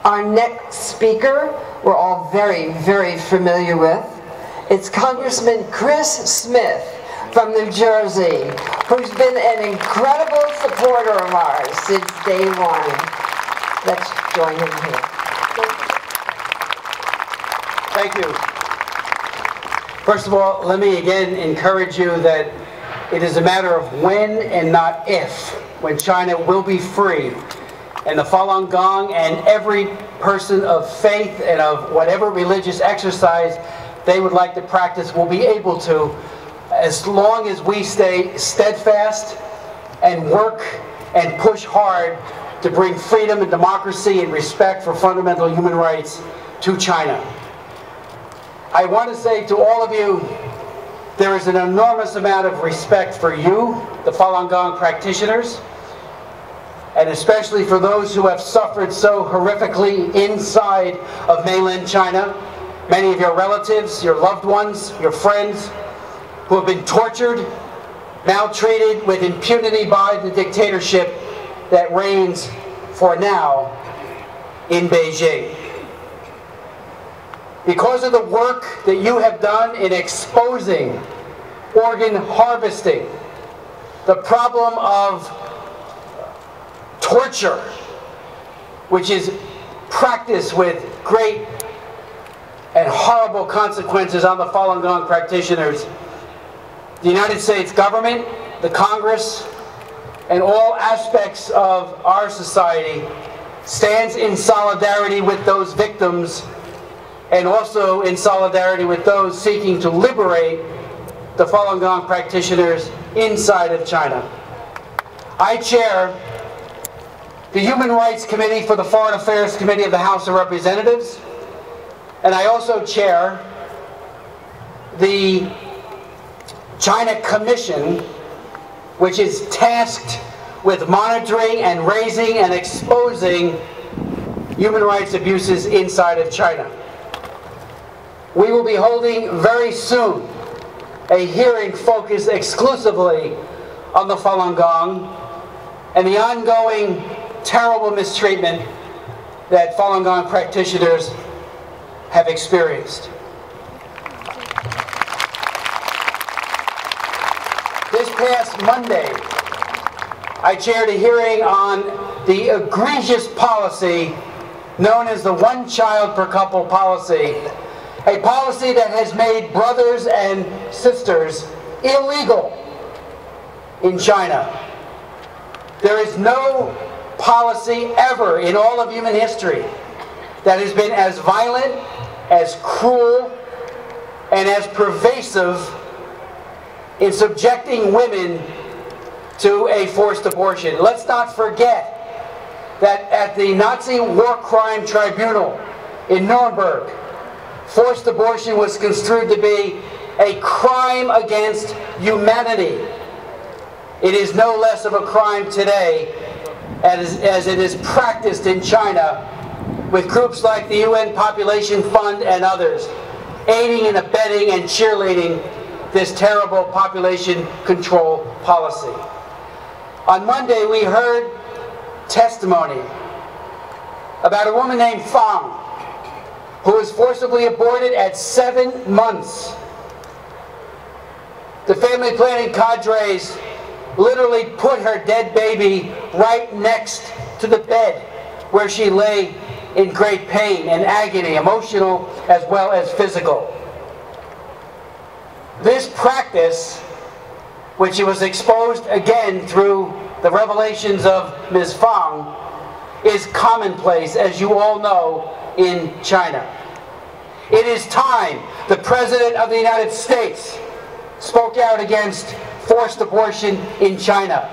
Our next speaker, we're all very, very familiar with. It's Congressman Chris Smith from New Jersey, who's been an incredible supporter of ours since day one. Let's join him here. Thank you. First of all, let me again encourage you that it is a matter of when and not if, when China will be free. And the Falun Gong and every person of faith and of whatever religious exercise they would like to practice will be able to, as long as we stay steadfast and work and push hard to bring freedom and democracy and respect for fundamental human rights to China. I want to say to all of you, there is an enormous amount of respect for you, the Falun Gong practitioners, and especially for those who have suffered so horrifically inside of mainland China. Many of your relatives, your loved ones, your friends, who have been tortured, maltreated with impunity by the dictatorship that reigns for now in Beijing. Because of the work that you have done in exposing organ harvesting, the problem of torture, which is practiced with great and horrible consequences on the Falun Gong practitioners, the United States government, the Congress, and all aspects of our society stands in solidarity with those victims and also in solidarity with those seeking to liberate the Falun Gong practitioners inside of China. I chair the Human Rights Committee for the Foreign Affairs Committee of the House of Representatives, and I also chair the China Commission, which is tasked with monitoring and raising and exposing human rights abuses inside of China. We will be holding very soon a hearing focused exclusively on the Falun Gong and the ongoing terrible mistreatment that Falun Gong practitioners have experienced. This past Monday, I chaired a hearing on the egregious policy known as the one-child per couple policy, a policy that has made brothers and sisters illegal in China. There is no policy ever in all of human history that has been as violent, as cruel, and as pervasive in subjecting women to a forced abortion. Let's not forget that at the Nazi War Crime Tribunal in Nuremberg, forced abortion was construed to be a crime against humanity. It is no less of a crime today as it is practiced in China with groups like the UN Population Fund and others aiding and abetting and cheerleading this terrible population control policy. On Monday, we heard testimony about a woman named Fang, who was forcibly aborted at 7 months. The family planning cadres literally put her dead baby right next to the bed where she lay in great pain and agony, emotional as well as physical. This practice, which was exposed again through the revelations of Ms. Fang, is commonplace, as you all know, in China. It is time the President of the United States spoke out against forced abortion in China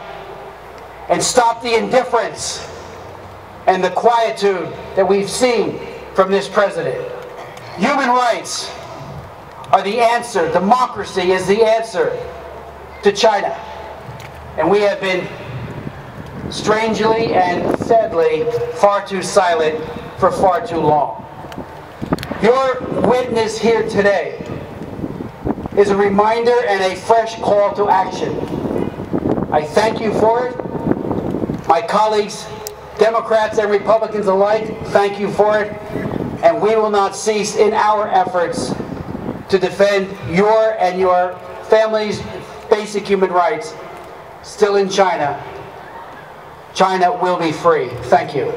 and stopped the indifference and the quietude that we've seen from this president. Human rights are the answer. Democracy is the answer to China. And we have been strangely and sadly far too silent for far too long. Your witness here today is a reminder and a fresh call to action. I thank you for it. My colleagues Democrats and Republicans alike, thank you for it. And we will not cease in our efforts to defend your and your family's basic human rights. Still in China. China will be free. Thank you.